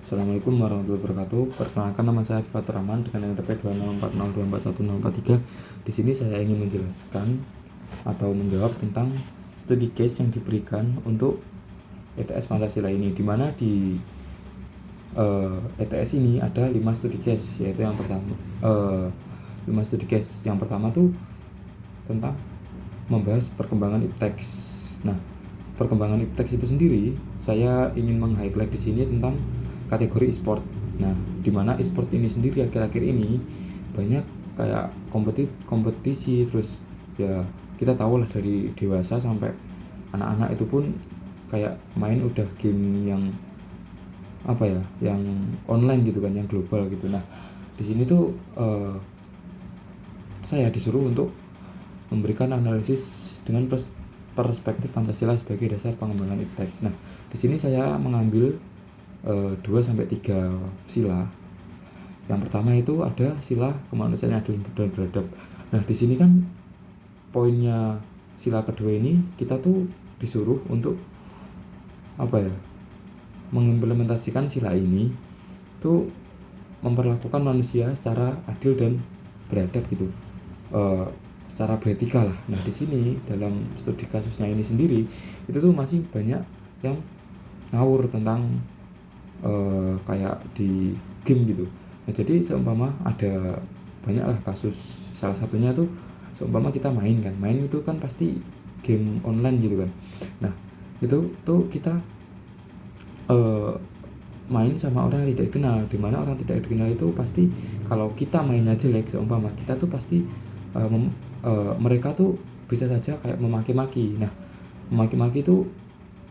Assalamualaikum warahmatullahi wabarakatuh. Perkenalkan, nama saya Fatur Rahman dengan NPP 20402410413. Di sini saya ingin menjelaskan atau menjawab tentang studi case yang diberikan untuk ETS Pancasila ini, di mana di ETS ini ada 5 studi case, yaitu yang pertama 5 studi case. Yang pertama tuh tentang membahas perkembangan ipteks. Nah, perkembangan ipteks itu sendiri saya ingin meng-highlight di sini tentang kategori e-sport. Nah, di mana e-sport ini sendiri akhir-akhir ini banyak kayak kompetisi, terus ya kita tahu lah dari dewasa sampai anak-anak itu pun kayak main udah game yang apa ya, yang online gitu kan, yang global gitu. Nah, di sini tuh saya disuruh untuk memberikan analisis dengan perspektif Pancasila sebagai dasar pengembangan ipteks. Nah, di sini saya mengambil 2-3 sila. Yang pertama itu ada sila kemanusiaan adil dan beradab. Nah, di sini kan poinnya sila kedua ini kita tuh disuruh untuk apa ya? Mengimplementasikan sila ini tuh memperlakukan manusia secara adil dan beradab gitu. Secara beretika lah. Nah, di sini dalam studi kasusnya ini sendiri itu tuh masih banyak yang ngawur tentang kayak di game gitu. Nah, jadi seumpama ada banyaklah kasus, salah satunya tuh seumpama kita main itu kan pasti game online gitu kan. Nah, itu tuh kita main sama orang yang tidak dikenal, dimana orang tidak dikenal itu pasti kalau kita mainnya jelek, seumpama kita tuh pasti mereka tuh bisa saja kayak memaki-maki. Nah, memaki-maki itu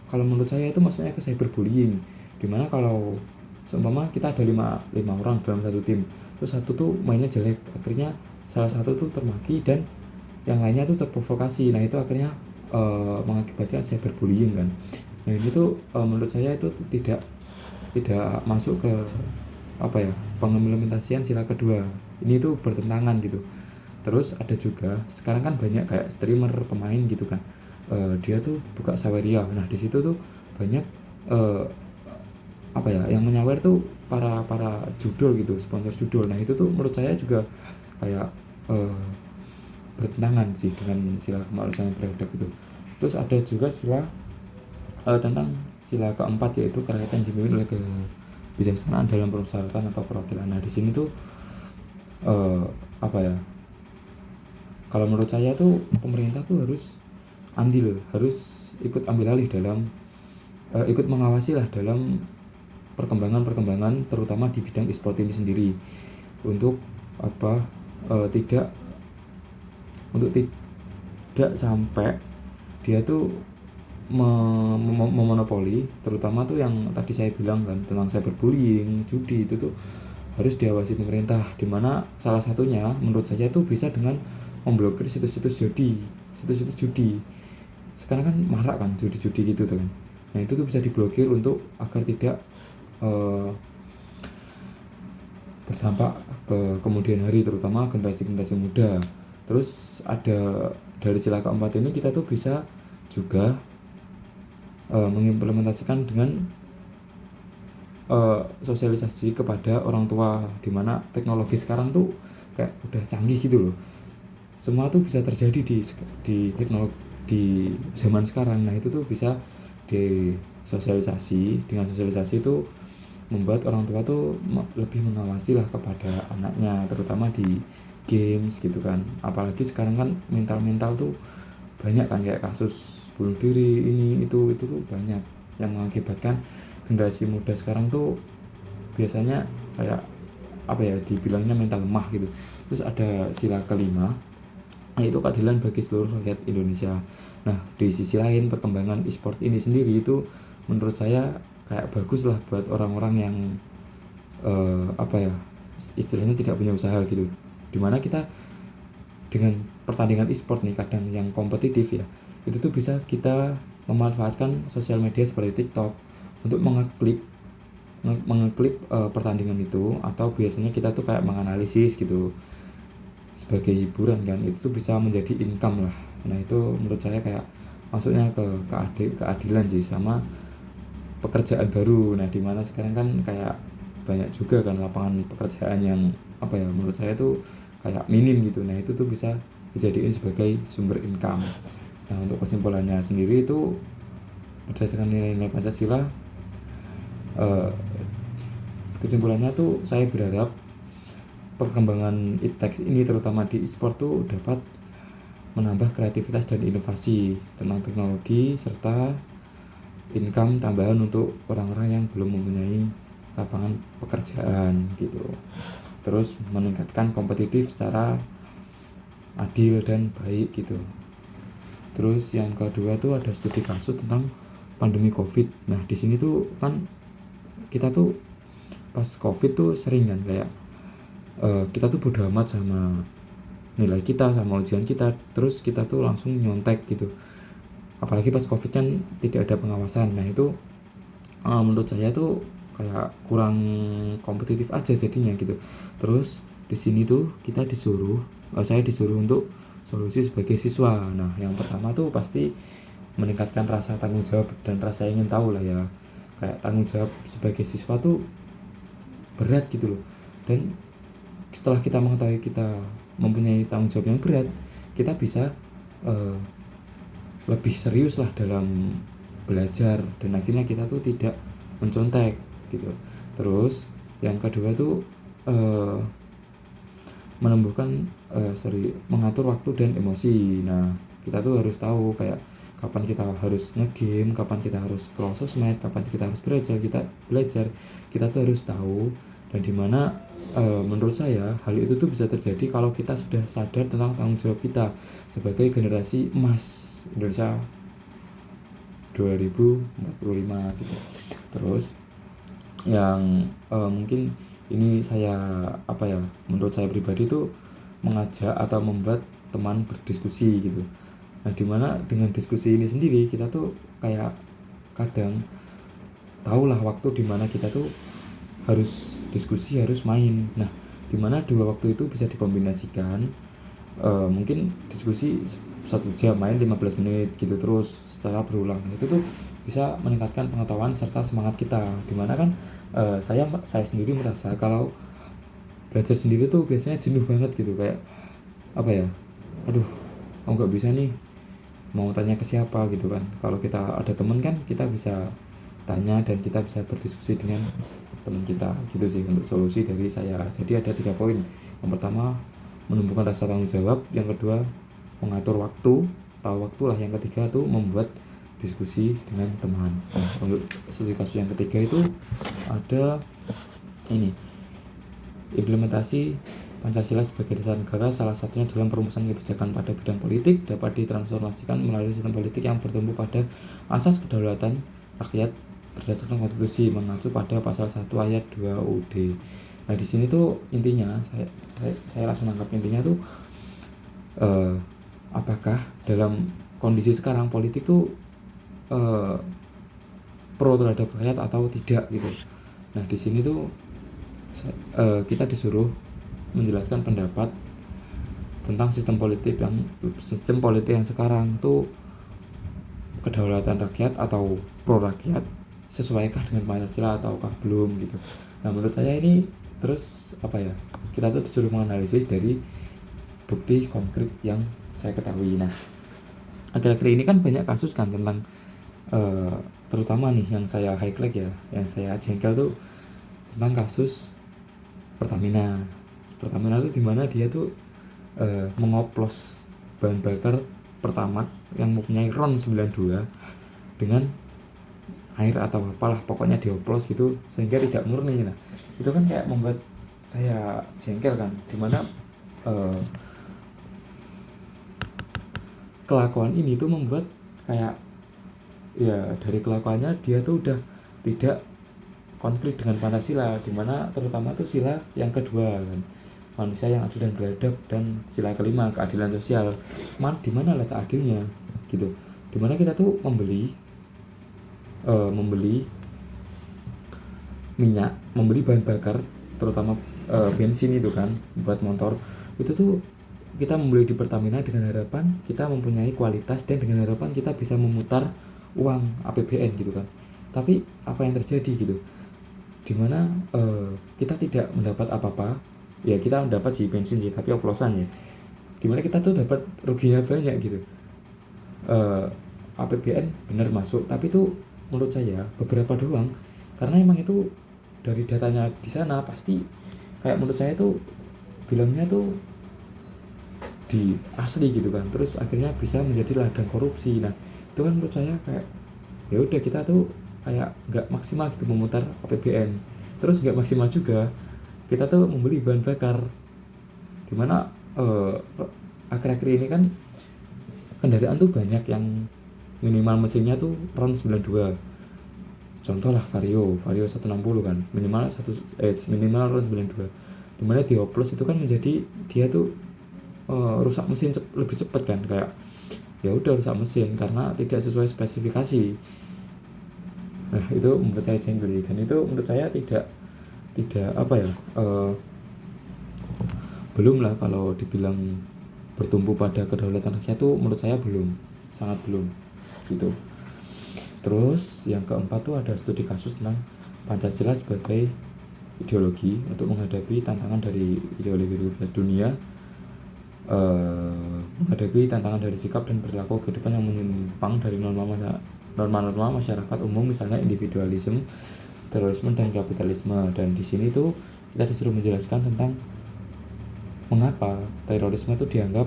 kalau menurut saya itu maksudnya ke cyberbullying, dimana kalau seumpama kita ada 5 orang dalam satu tim, terus satu tuh mainnya jelek, akhirnya salah satu tuh termaki dan yang lainnya tuh terprovokasi. Nah, itu akhirnya mengakibatkan cyberbullying kan. Nah, ini tuh menurut saya itu tidak masuk ke apa ya, pengimplementasian sila kedua. Ini tuh bertentangan gitu. Terus ada juga sekarang kan banyak kayak streamer, pemain gitu kan, dia tuh buka saweria. Nah, di situ tuh banyak apa ya, yang menyawer tuh para judul gitu, sponsor judul. Nah, itu tuh menurut saya juga kayak bertentangan sih dengan sila kemanusiaan beradab itu. Terus ada juga sila tentang sila keempat, yaitu kerakyatan dipimpin oleh kebijaksanaan dalam permusyawaratan atau perwakilan. Nah, di sini tuh apa ya, kalau menurut saya tuh pemerintah tuh harus andil, harus ikut ambil alih dalam ikut mengawasi lah dalam perkembangan terutama di bidang e-sport ini sendiri, untuk apa, tidak sampai dia tuh memonopoli, terutama tuh yang tadi saya bilang kan tentang cyberbullying, judi, itu tuh harus diawasi pemerintah, dimana salah satunya menurut saya tuh bisa dengan memblokir situs-situs judi. Sekarang kan marak kan judi-judi gitu tuh kan. Nah, itu tuh bisa diblokir untuk agar tidak berdampak ke kemudian hari, terutama generasi muda. Terus ada dari sila keempat ini kita tuh bisa juga mengimplementasikan dengan sosialisasi kepada orang tua, dimana teknologi sekarang tuh kayak udah canggih gitu loh. Semua tuh bisa terjadi di teknologi di zaman sekarang. Nah, itu tuh bisa disosialisasi. Dengan sosialisasi itu membuat orang tua tuh lebih mengawasi lah kepada anaknya, terutama di games gitu kan. Apalagi sekarang kan mental tuh banyak kan, kayak kasus bunuh diri ini itu tuh banyak yang mengakibatkan generasi muda sekarang tuh biasanya kayak apa ya, dibilangnya mental lemah gitu. Terus ada sila kelima, yaitu keadilan bagi seluruh rakyat Indonesia. Nah, di sisi lain perkembangan e-sport ini sendiri itu menurut saya kayak bagus lah buat orang-orang yang apa ya, istilahnya tidak punya usaha gitu, dimana kita dengan pertandingan e-sport nih kadang yang kompetitif ya, itu tuh bisa kita memanfaatkan sosial media seperti TikTok untuk mengeklip pertandingan itu, atau biasanya kita tuh kayak menganalisis gitu sebagai hiburan kan. Itu tuh bisa menjadi income lah. Nah, itu menurut saya kayak masuknya ke keadilan sih, sama pekerjaan baru. Nah, di mana sekarang kan kayak banyak juga kan lapangan pekerjaan yang apa ya, menurut saya tuh kayak minim gitu. Nah, itu tuh bisa dijadiin sebagai sumber income. Nah, untuk kesimpulannya sendiri itu berdasarkan nilai-nilai Pancasila, eh, kesimpulannya tuh saya berharap perkembangan iptek ini terutama di e-sport tuh dapat menambah kreativitas dan inovasi tentang teknologi serta income tambahan untuk orang-orang yang belum mempunyai lapangan pekerjaan gitu. Terus meningkatkan kompetitif secara adil dan baik gitu. Terus yang kedua tuh ada studi kasus tentang pandemi COVID. Nah, di sini tuh kan kita tuh pas COVID tuh sering kan kayak kita tuh bodo amat sama nilai kita, sama ujian kita, terus kita tuh langsung nyontek gitu. Apalagi pas COVID kan tidak ada pengawasan. Nah, itu menurut saya tuh kayak kurang kompetitif aja jadinya gitu. Terus di sini tuh saya disuruh untuk solusi sebagai siswa. Nah, yang pertama tuh pasti meningkatkan rasa tanggung jawab dan rasa ingin tahu lah ya. Kayak tanggung jawab sebagai siswa tuh berat gitu loh. Dan setelah kita mengetahui kita mempunyai tanggung jawab yang berat, kita bisa lebih serius lah dalam belajar dan akhirnya kita tuh tidak mencontek gitu. Terus yang kedua tuh mengatur waktu dan emosi. Nah, kita tuh harus tahu kayak kapan kita harus nge-game, kapan kita harus scroll sosmed, kapan kita harus belajar. Kita tuh harus tahu, dan dimana menurut saya hal itu tuh bisa terjadi kalau kita sudah sadar tentang tanggung jawab kita sebagai generasi emas Indonesia 2045 gitu. Terus yang mungkin ini saya menurut saya pribadi tuh mengajak atau membuat teman berdiskusi gitu. Nah, dimana dengan diskusi ini sendiri kita tuh kayak kadang tahulah waktu dimana kita tuh harus diskusi, harus main. Nah, dimana dua waktu itu bisa dikombinasikan. Mungkin diskusi 1 jam, main 15 menit gitu terus secara berulang. Itu tuh bisa meningkatkan pengetahuan serta semangat kita. Dimana kan saya sendiri merasa kalau belajar sendiri tuh biasanya jenuh banget gitu, kayak aduh aku nggak bisa nih, mau tanya ke siapa gitu kan. Kalau kita ada teman kan kita bisa tanya dan kita bisa berdiskusi dengan teman kita gitu sih untuk solusi dari saya. Jadi ada 3 poin. Yang pertama menumbuhkan rasa tanggung jawab, yang kedua mengatur waktu, tahu waktu lah, yang ketiga tuh membuat diskusi dengan teman. Untuk studi kasus yang ketiga itu ada ini, implementasi Pancasila sebagai dasar negara, salah satunya dalam perumusan kebijakan pada bidang politik dapat ditransformasikan melalui sistem politik yang bertumbuh pada asas kedaulatan rakyat berdasarkan konstitusi mengacu pada pasal 1 ayat 2 UUD. Nah, di sini tuh intinya saya langsung nangkap intinya tuh apakah dalam kondisi sekarang politik tuh pro terhadap rakyat atau tidak gitu. Nah, di sini tuh kita disuruh menjelaskan pendapat tentang sistem politik yang sekarang tuh kedaulatan rakyat atau pro rakyat, sesuaikah dengan Pancasila ataukah belum gitu. Nah, menurut saya ini terus kita tuh disuruh menganalisis dari bukti konkret yang saya ketahui. Nah, akhir-akhir ini kan banyak kasus kan tentang terutama nih yang saya highlight ya, yang saya jengkel tuh tentang kasus Pertamina tuh dimana dia tuh mengoplos bahan bakar Pertamax yang mempunyai RON 92 dengan air atau apalah, pokoknya dioplos gitu sehingga tidak murni. Nah, itu kan kayak membuat saya jengkel kan, dimana kelakuan ini tuh membuat kayak ya dari kelakuannya dia tuh udah tidak konkret dengan Pancasila, dimana terutama tuh sila yang kedua kan, manusia yang adil dan beradab, dan sila kelima keadilan sosial. Dimana letak adilnya gitu, dimana kita tuh membeli minyak, membeli bahan bakar terutama bensin itu kan buat motor, itu tuh kita membeli di Pertamina dengan harapan kita mempunyai kualitas dan dengan harapan kita bisa memutar uang APBN gitu kan. tapi apa yang terjadi gitu, dimana kita tidak mendapat apa-apa. Ya kita mendapat sih bensin sih, tapi oplosan ya, dimana kita tuh dapat ruginya banyak gitu. APBN bener masuk, tapi itu menurut saya beberapa doang, karena emang itu dari datanya di sana pasti kayak menurut saya tuh bilangnya tuh di asli gitu kan, terus akhirnya bisa menjadi ladang korupsi. Nah itu kan menurut saya kayak ya udah, kita tuh kayak nggak maksimal gitu memutar APBN, terus nggak maksimal juga kita tuh membeli bahan bakar, dimana akhir-akhir ini kan kendaraan tuh banyak yang minimal mesinnya tuh RON 92. Contoh lah Vario 160 kan, minimal RON 92, dimana di oplos itu kan menjadi dia tuh rusak mesin lebih cepat kan, kayak ya udah rusak mesin karena tidak sesuai spesifikasi. Nah itu membuat saya jengkel, dan itu menurut saya tidak apa ya, belum lah kalau dibilang bertumpu pada kedaulatan rakyat tuh menurut saya belum, sangat belum gitu. Terus yang keempat tuh ada studi kasus tentang Pancasila sebagai ideologi untuk menghadapi tantangan dari ideologi dunia, menghadapi tantangan dari sikap dan perilaku kehidupan yang menyimpang dari norma-norma masyarakat umum, misalnya individualisme, terorisme, dan kapitalisme. Dan di sini tuh kita disuruh menjelaskan tentang mengapa terorisme itu dianggap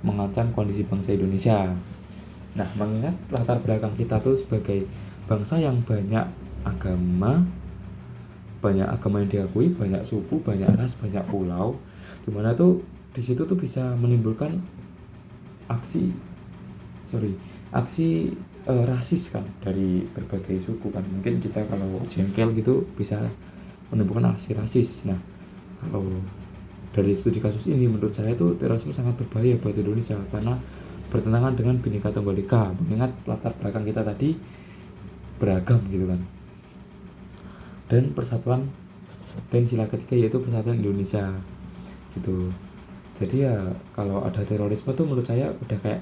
mengancam kondisi bangsa Indonesia. Nah, mengingat latar belakang kita tuh sebagai bangsa yang banyak agama yang diakui, banyak suku, banyak ras, banyak pulau, dimana tuh di situ tuh bisa menimbulkan aksi rasis kan dari berbagai suku kan. Mungkin kita kalau jengkel gitu bisa menimbulkan aksi rasis. Nah, kalau dari studi kasus ini menurut saya tuh terorisme sangat berbahaya buat Indonesia karena bertentangan dengan Bhinneka Tunggal Ika, mengingat latar belakang kita tadi beragam gitu kan. Dan persatuan, dan sila ketiga yaitu persatuan Indonesia gitu. Jadi ya kalau ada terorisme tuh menurut saya udah kayak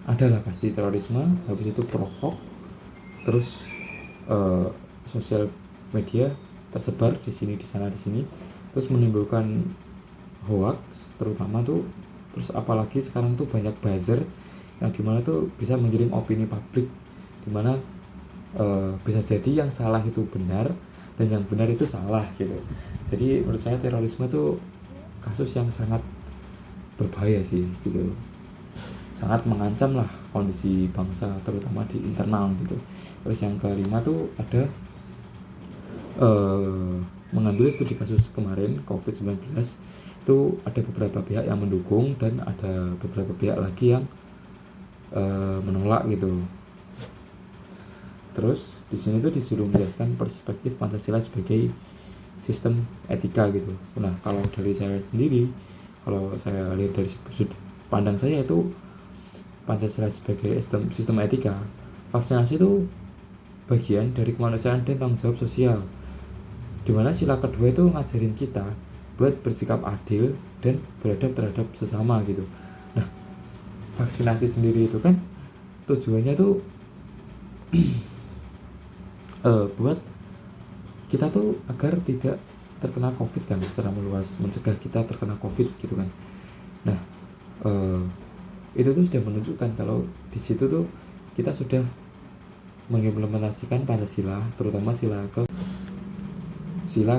adalah pasti terorisme, habis itu provok, terus sosial media tersebar di sini di sana di sini, terus menimbulkan hoax terutama tuh. Terus apalagi sekarang tuh banyak buzzer yang dimana tuh bisa mengirim opini publik, dimana bisa jadi yang salah itu benar dan yang benar itu salah gitu. Jadi menurut saya terorisme tuh kasus yang sangat berbahaya sih gitu, sangat mengancam lah kondisi bangsa terutama di internal gitu. Terus yang kelima tuh ada mengambil studi kasus kemarin COVID-19, itu ada beberapa pihak yang mendukung dan ada beberapa pihak lagi yang menolak gitu. Terus di sini tuh disuruh menjelaskan perspektif Pancasila sebagai sistem etika gitu. Nah kalau dari saya sendiri, kalau saya lihat dari sudut pandang saya itu Pancasila sebagai sistem etika, vaksinasi itu bagian dari kemanusiaan dan tanggung jawab sosial, dimana sila kedua itu ngajarin kita buat bersikap adil dan beradab terhadap sesama gitu. Nah vaksinasi sendiri itu kan tujuannya tuh buat kita tuh agar tidak terkena COVID kan, secara meluas, mencegah kita terkena COVID gitu kan. Nah itu tuh sudah menunjukkan kalau di situ tuh kita sudah mengimplementasikan Pancasila, terutama sila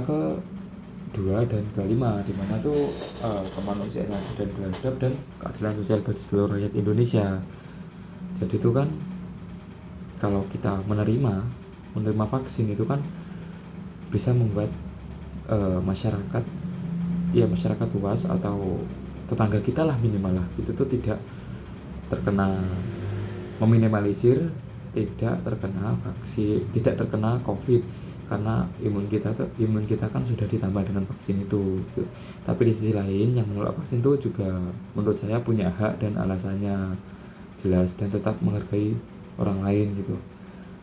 ke-2 dan ke-5, di mana tuh kemanusiaan dan beradab dan keadilan sosial bagi seluruh rakyat Indonesia. Jadi itu kan kalau kita menerima vaksin itu kan bisa membuat masyarakat luas atau tetangga kita lah minimal lah, itu tuh tidak terkena, meminimalisir tidak terkena vaksin, tidak terkena COVID, karena imun kita kan sudah ditambah dengan vaksin itu gitu. Tapi di sisi lain yang menolak vaksin itu juga menurut saya punya hak dan alasannya jelas dan tetap menghargai orang lain gitu.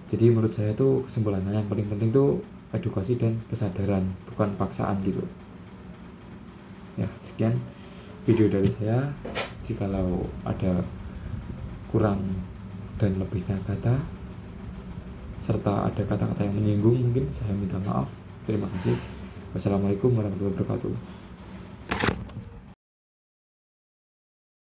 Jadi menurut saya tuh kesimpulannya yang paling penting tuh edukasi dan kesadaran, bukan paksaan gitu. Ya, sekian video dari saya. Jikalau ada kurang dan lebihnya kata, serta ada kata-kata yang menyinggung mungkin saya minta maaf. Terima kasih. Wassalamualaikum warahmatullahi wabarakatuh.